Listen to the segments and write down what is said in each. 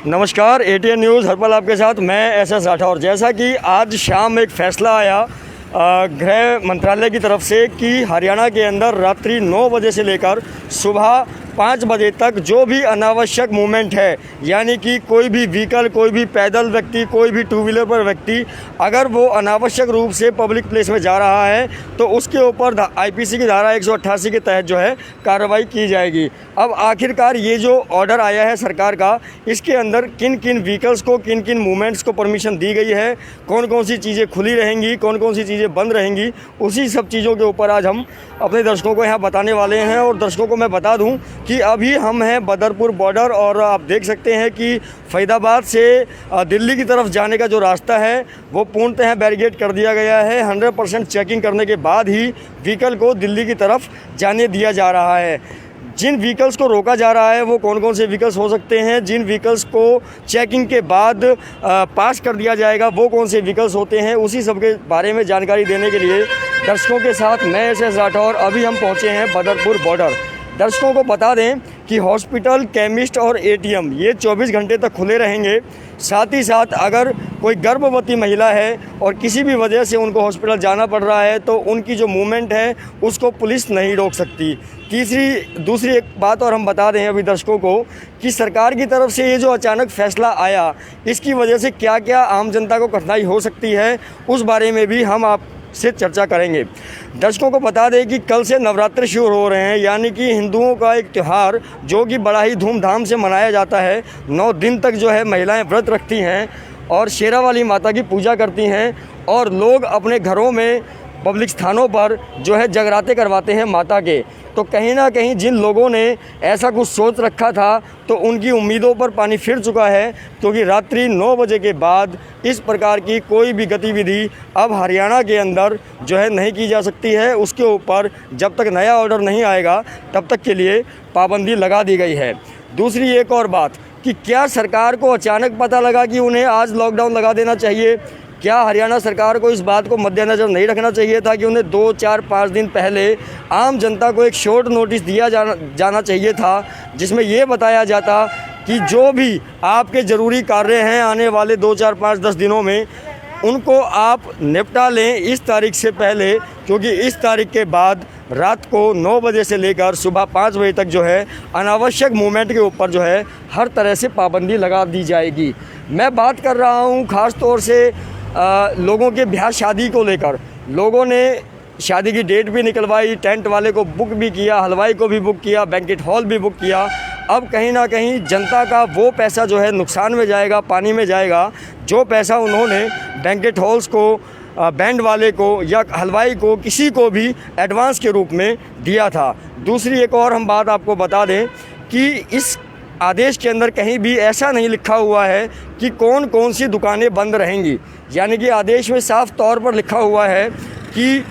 नमस्कार, ATN news हरपल आपके साथ। मैं एसएस राठौर। जैसा कि आज शाम एक फ़ैसला आया गृह मंत्रालय की तरफ से कि हरियाणा के अंदर रात्रि 9 बजे से लेकर सुबह 5 बजे तक जो भी अनावश्यक मूवमेंट है, यानी कि कोई भी व्हीकल, कोई भी पैदल व्यक्ति, कोई भी टू व्हीलर पर व्यक्ति अगर वो अनावश्यक रूप से पब्लिक प्लेस में जा रहा है तो उसके ऊपर आईपीसी की धारा 188 के तहत जो है कार्रवाई की जाएगी। अब आखिरकार ये जो ऑर्डर आया है सरकार का, इसके अंदर किन किन व्हीकल्स को, किन किन मूवमेंट्स को परमिशन दी गई है, कौन कौन सी चीज़ें खुली रहेंगी, कौन कौन सी चीज़ें बंद रहेंगी, उसी सब चीज़ों के ऊपर आज हम अपने दर्शकों को यहाँ बताने वाले हैं। और दर्शकों को मैं बता दूँ कि अभी हम हैं बदरपुर बॉर्डर, और आप देख सकते हैं कि फरीदाबाद से दिल्ली की तरफ जाने का जो रास्ता है वो पूर्णतः बैरिकेड कर दिया गया है। 100% चेकिंग करने के बाद ही व्हीकल को दिल्ली की तरफ जाने दिया जा रहा है। जिन व्हीकल्स को रोका जा रहा है वो कौन कौन से व्हीकल्स हो सकते हैं, जिन व्हीकल्स को चेकिंग के बाद पास कर दिया जाएगा वो कौन से व्हीकल्स होते हैं, उसी सब के बारे में जानकारी देने के लिए दर्शकों के साथ मैं एसएस राठौर अभी हम पहुंचे हैं बदरपुर बॉर्डर। दर्शकों को बता दें कि हॉस्पिटल, केमिस्ट और एटीएम ये 24 घंटे तक खुले रहेंगे। साथ ही साथ अगर कोई गर्भवती महिला है और किसी भी वजह से उनको हॉस्पिटल जाना पड़ रहा है तो उनकी जो मूवमेंट है उसको पुलिस नहीं रोक सकती। दूसरी एक बात और हम बता दें अभी दर्शकों को कि सरकार की तरफ से ये जो अचानक फ़ैसला आया, इसकी वजह से क्या क्या आम जनता को कठिनाई हो सकती है, उस बारे में भी हम आपसे चर्चा करेंगे। दर्शकों को बता दें कि कल से नवरात्र शुरू हो रहे हैं, यानी कि हिंदुओं का एक त्यौहार जो कि बड़ा ही धूमधाम से मनाया जाता है। 9 दिन तक जो है महिलाएं व्रत रखती हैं और शेरा वाली माता की पूजा करती हैं, और लोग अपने घरों में, पब्लिक स्थानों पर जो है जगराते करवाते हैं माता के। तो कहीं ना कहीं जिन लोगों ने ऐसा कुछ सोच रखा था तो उनकी उम्मीदों पर पानी फिर चुका है, क्योंकि रात्रि 9 बजे के बाद इस प्रकार की कोई भी गतिविधि अब हरियाणा के अंदर जो है नहीं की जा सकती है। उसके ऊपर जब तक नया ऑर्डर नहीं आएगा तब तक के लिए पाबंदी लगा दी गई है। दूसरी एक और बात कि क्या सरकार को अचानक पता लगा कि उन्हें आज लॉकडाउन लगा देना चाहिए? क्या हरियाणा सरकार को इस बात को मद्देनज़र नहीं रखना चाहिए था कि उन्हें 2, 4, 5 दिन पहले आम जनता को एक शॉर्ट नोटिस दिया जाना चाहिए था, जिसमें ये बताया जाता कि जो भी आपके ज़रूरी कार्य हैं आने वाले 2, 4, 5, 10 दिनों में उनको आप निपटा लें इस तारीख से पहले, क्योंकि इस तारीख के बाद रात को 9 बजे से लेकर सुबह 5 बजे तक जो है अनावश्यक मूवमेंट के ऊपर जो है हर तरह से पाबंदी लगा दी जाएगी। मैं बात कर रहा हूँ ख़ास तौर से लोगों के ब्याह शादी को लेकर। लोगों ने शादी की डेट भी निकलवाई, टेंट वाले को बुक भी किया, हलवाई को भी बुक किया, बैंकेट हॉल भी बुक किया। अब कहीं ना कहीं जनता का वो पैसा जो है नुकसान में जाएगा, पानी में जाएगा, जो पैसा उन्होंने बैंकेट हॉल्स को, बैंड वाले को या हलवाई को, किसी को भी एडवांस के रूप में दिया था। दूसरी एक और हम बात आपको बता दें कि इस आदेश के अंदर कहीं भी ऐसा नहीं लिखा हुआ है कि कौन कौन सी दुकानें बंद रहेंगी, यानी कि आदेश में साफ तौर पर लिखा हुआ है कि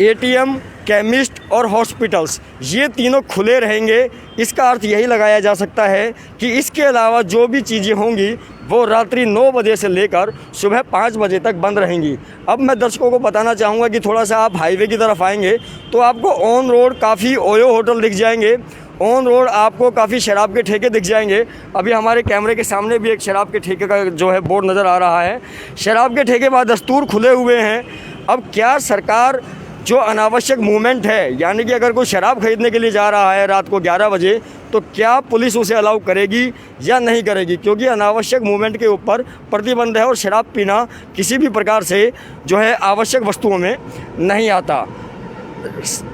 एटीएम, केमिस्ट और हॉस्पिटल्स ये तीनों खुले रहेंगे। इसका अर्थ यही लगाया जा सकता है कि इसके अलावा जो भी चीज़ें होंगी वो रात्रि 9 बजे से लेकर सुबह 5 बजे तक बंद रहेंगी। अब मैं दर्शकों को बताना चाहूँगा कि थोड़ा सा आप हाईवे की तरफ आएंगे तो आपको ऑन रोड काफ़ी ओयो होटल दिख जाएंगे, ऑन रोड आपको काफ़ी शराब के ठेके दिख जाएंगे। अभी हमारे कैमरे के सामने भी एक शराब के ठेके का जो है बोर्ड नज़र आ रहा है। शराब के ठेके बादस्तूर खुले हुए हैं। अब क्या सरकार जो अनावश्यक मूवमेंट है, यानी कि अगर कोई शराब खरीदने के लिए जा रहा है रात को 11 बजे, तो क्या पुलिस उसे अलाउ करेगी या नहीं करेगी? क्योंकि अनावश्यक मूवमेंट के ऊपर प्रतिबंध है और शराब पीना किसी भी प्रकार से जो है आवश्यक वस्तुओं में नहीं आता।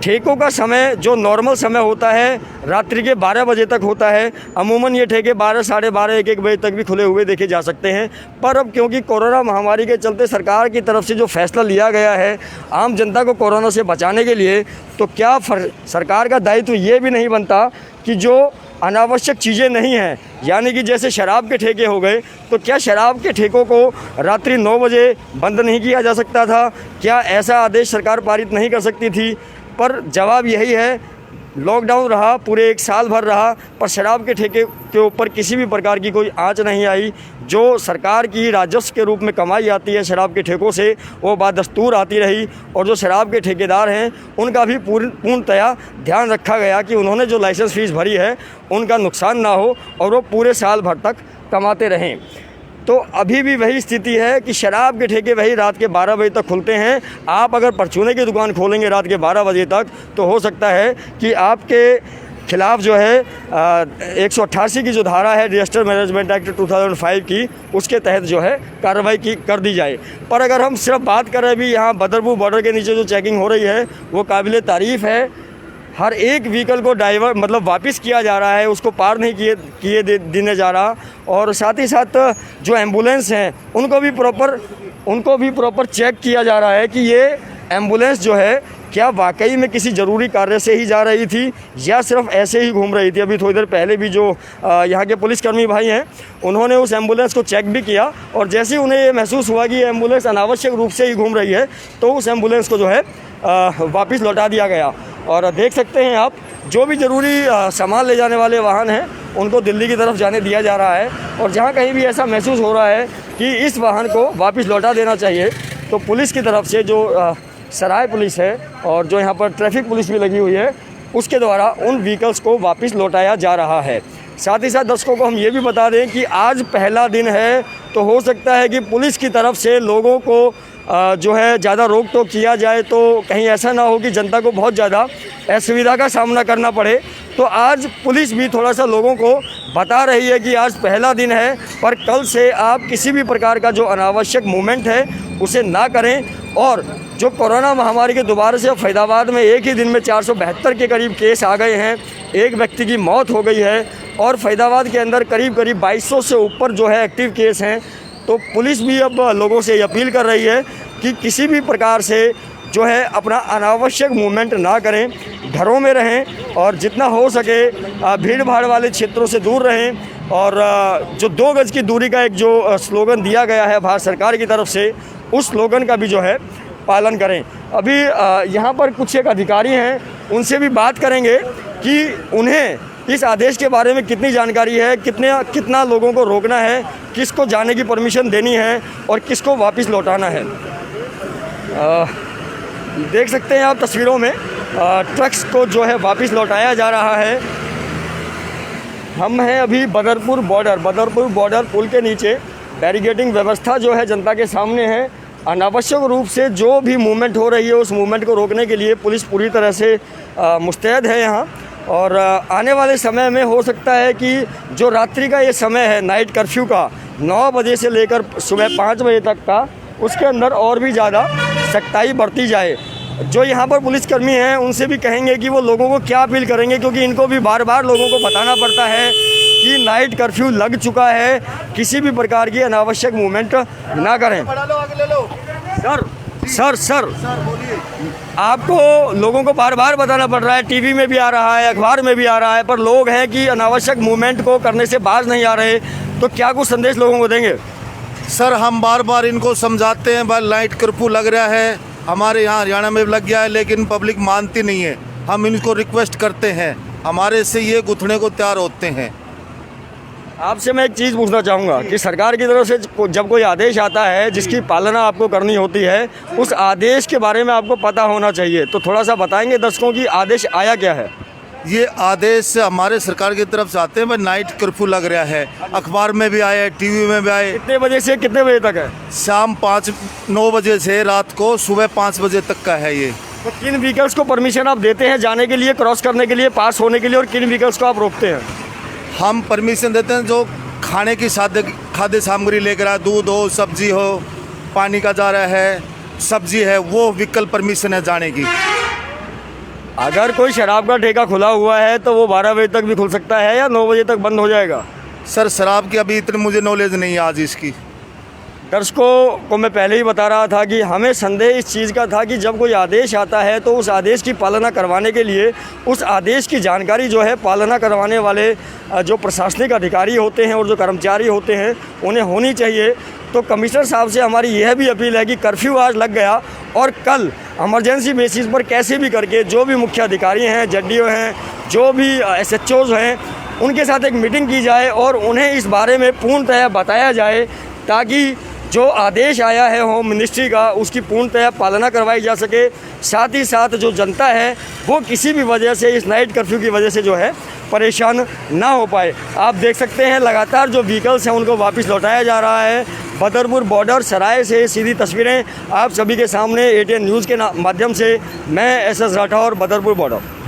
ठेकों का समय जो नॉर्मल समय होता है रात्रि के 12 बजे तक होता है। अमूमन ये ठेके 12, साढ़े 12, 1 बजे तक भी खुले हुए देखे जा सकते हैं। पर अब क्योंकि कोरोना महामारी के चलते सरकार की तरफ से जो फैसला लिया गया है आम जनता को कोरोना से बचाने के लिए, तो क्या सरकार का दायित्व ये भी नहीं बनता कि जो अनावश्यक चीज़ें नहीं हैं, यानी कि जैसे शराब के ठेके हो गए, तो क्या शराब के ठेकों को रात्रि 9 बजे बंद नहीं किया जा सकता था? क्या ऐसा आदेश सरकार पारित नहीं कर सकती थी? पर जवाब यही है लॉकडाउन रहा, पूरे 1 साल भर रहा, पर शराब के ठेके के ऊपर किसी भी प्रकार की कोई आंच नहीं आई। जो सरकार की राजस्व के रूप में कमाई आती है शराब के ठेकों से, वो बादस्तूर आती रही। और जो शराब के ठेकेदार हैं उनका भी पूर्णतया ध्यान रखा गया कि उन्होंने जो लाइसेंस फ़ीस भरी है उनका नुकसान ना हो और वो पूरे साल भर तक कमाते रहें। तो अभी भी वही स्थिति है कि शराब के ठेके वही रात के 12 बजे तक खुलते हैं। आप अगर परचूने की दुकान खोलेंगे रात के 12 बजे तक तो हो सकता है कि आपके खिलाफ़ जो है 188 की जो धारा है डिजास्टर मैनेजमेंट एक्ट 2005 की, उसके तहत जो है कार्रवाई कर दी जाए। पर अगर हम सिर्फ बात करें अभी यहाँ बदरपुर बॉर्डर के नीचे जो चेकिंग हो रही है वो काबिल तारीफ़ है। हर एक व्हीकल को वापस किया जा रहा है, उसको पार नहीं देने जा रहा। और साथ ही साथ जो एम्बुलेंस हैं उनको भी प्रॉपर चेक किया जा रहा है कि ये एम्बुलेंस जो है क्या वाकई में किसी ज़रूरी कार्य से ही जा रही थी या सिर्फ ऐसे ही घूम रही थी। अभी थोड़ी देर पहले भी जो यहाँ के पुलिसकर्मी भाई हैं उन्होंने उस एम्बुलेंस को चेक भी किया और जैसे ही उन्हें ये महसूस हुआ कि ये एम्बुलेंस अनावश्यक रूप से ही घूम रही है तो उस एम्बुलेंस को जो है वापस लौटा दिया गया। और देख सकते हैं आप, जो भी ज़रूरी सामान ले जाने वाले वाहन हैं उनको दिल्ली की तरफ जाने दिया जा रहा है। और जहाँ कहीं भी ऐसा महसूस हो रहा है कि इस वाहन को वापस लौटा देना चाहिए तो पुलिस की तरफ से जो सराय पुलिस है और जो यहाँ पर ट्रैफिक पुलिस भी लगी हुई है उसके द्वारा उन व्हीकल्स को वापस लौटाया जा रहा है। साथ ही साथ दर्शकों को हम ये भी बता दें कि आज पहला दिन है तो हो सकता है कि पुलिस की तरफ से लोगों को जो है ज़्यादा रोक टोक किया जाए तो कहीं ऐसा ना हो कि जनता को बहुत ज़्यादा असुविधा का सामना करना पड़े। तो आज पुलिस भी थोड़ा सा लोगों को बता रही है कि आज पहला दिन है पर कल से आप किसी भी प्रकार का जो अनावश्यक मूवमेंट है उसे ना करें। और जो कोरोना महामारी के दोबारा से फरीदाबाद में एक ही दिन में 472 के करीब केस आ गए हैं, एक व्यक्ति की मौत हो गई है और फरीदाबाद के अंदर करीब 2200 से ऊपर जो है एक्टिव केस हैं। तो पुलिस भी अब लोगों से अपील कर रही है कि किसी भी प्रकार से जो है अपना अनावश्यक मूवमेंट ना करें, घरों में रहें और जितना हो सके भीड़ भाड़ वाले क्षेत्रों से दूर रहें। और जो 2 गज की दूरी का एक जो स्लोगन दिया गया है भारत सरकार की तरफ से, उस स्लोगन का भी जो है पालन करें। अभी यहाँ पर कुछ एक अधिकारी हैं, उनसे भी बात करेंगे कि उन्हें इस आदेश के बारे में कितनी जानकारी है, कितना लोगों को रोकना है, किसको जाने की परमिशन देनी है और किसको वापस लौटाना है। देख सकते हैं आप तस्वीरों में ट्रक्स को जो है वापस लौटाया जा रहा है। हम हैं अभी बदरपुर बॉर्डर पुल के नीचे। बैरिकेडिंग व्यवस्था जो है जनता के सामने है। अनावश्यक रूप से जो भी मूवमेंट हो रही है उस मूवमेंट को रोकने के लिए पुलिस पूरी तरह से मुस्तैद है यहाँ। और आने वाले समय में हो सकता है कि जो रात्रि का ये समय है नाइट कर्फ्यू का 9 बजे से लेकर सुबह 5 बजे तक का, उसके अंदर और भी ज़्यादा सख्ताई बरती जाए। जो यहाँ पर पुलिसकर्मी हैं उनसे भी कहेंगे कि वो लोगों को क्या अपील करेंगे, क्योंकि इनको भी बार बार लोगों को बताना पड़ता है कि नाइट कर्फ्यू लग चुका है, किसी भी प्रकार की अनावश्यक मूवमेंट ना करें। सर आपको लोगों को बार बार बताना पड़ रहा है, टीवी में भी आ रहा है, अखबार में भी आ रहा है, पर लोग हैं कि अनावश्यक मूवमेंट को करने से बाज नहीं आ रहे, तो क्या कुछ संदेश लोगों को देंगे? सर हम बार बार इनको समझाते हैं, भाई नाइट कर्फ्यू लग रहा है, हमारे यहाँ हरियाणा में लग गया है, लेकिन पब्लिक मानती नहीं है। हम इनको रिक्वेस्ट करते हैं, हमारे से ये गुथने को तैयार होते हैं। आपसे मैं एक चीज़ पूछना चाहूँगा कि सरकार की तरफ से जब कोई आदेश आता है जिसकी पालना आपको करनी होती है, उस आदेश के बारे में आपको पता होना चाहिए, तो थोड़ा सा बताएंगे दर्शकों की आदेश आया क्या है? ये आदेश हमारे सरकार की तरफ से आते हैं, भाई नाइट कर्फ्यू लग रहा है, अखबार में भी आए, टीवी में भी आए। कितने बजे से कितने बजे तक है? शाम 9 बजे से रात को सुबह 5 बजे तक का है ये। तो किन व्हीकल्स को परमिशन आप देते हैं जाने के लिए, क्रॉस करने के लिए, पास होने के लिए, और किन व्हीकल्स को आप रोकते हैं? हम परमिशन देते हैं जो खाने की खाद्य सामग्री लेकर आए, दूध हो, सब्जी हो, पानी का जा रहा है, सब्जी है, वो व्हीकल परमिशन है जाने की। अगर कोई शराब का ठेका खुला हुआ है तो वो 12 बजे तक भी खुल सकता है या 9 बजे तक बंद हो जाएगा? सर शराब की अभी इतनी मुझे नॉलेज नहीं है आज इसकी। दर्शकों को मैं पहले ही बता रहा था कि हमें संदेह इस चीज़ का था कि जब कोई आदेश आता है तो उस आदेश की पालना करवाने के लिए उस आदेश की जानकारी जो है पालना करवाने वाले जो प्रशासनिक अधिकारी होते हैं और जो कर्मचारी होते हैं उन्हें होनी चाहिए। तो कमिश्नर साहब से हमारी यह भी अपील है कि कर्फ्यू आज लग गया और कल इमरजेंसी बेसिस पर कैसे भी करके जो भी मुख्य अधिकारी हैं, जडडीओ हैं जो भी SHOs हैं उनके साथ एक मीटिंग की जाए और उन्हें इस बारे में पूर्णतः बताया जाए, ताकि जो आदेश आया है होम मिनिस्ट्री का उसकी पूर्णतः पालना करवाई जा सके। साथ ही साथ जो जनता है वो किसी भी वजह से इस नाइट कर्फ्यू की वजह से जो है परेशान ना हो पाए। आप देख सकते हैं लगातार जो व्हीकल्स हैं उनको वापस लौटाया जा रहा है। बदरपुर बॉर्डर सराय से सीधी तस्वीरें आप सभी के सामने ATN न्यूज़ के माध्यम से मैं SS राठौर, बदरपुर बॉर्डर।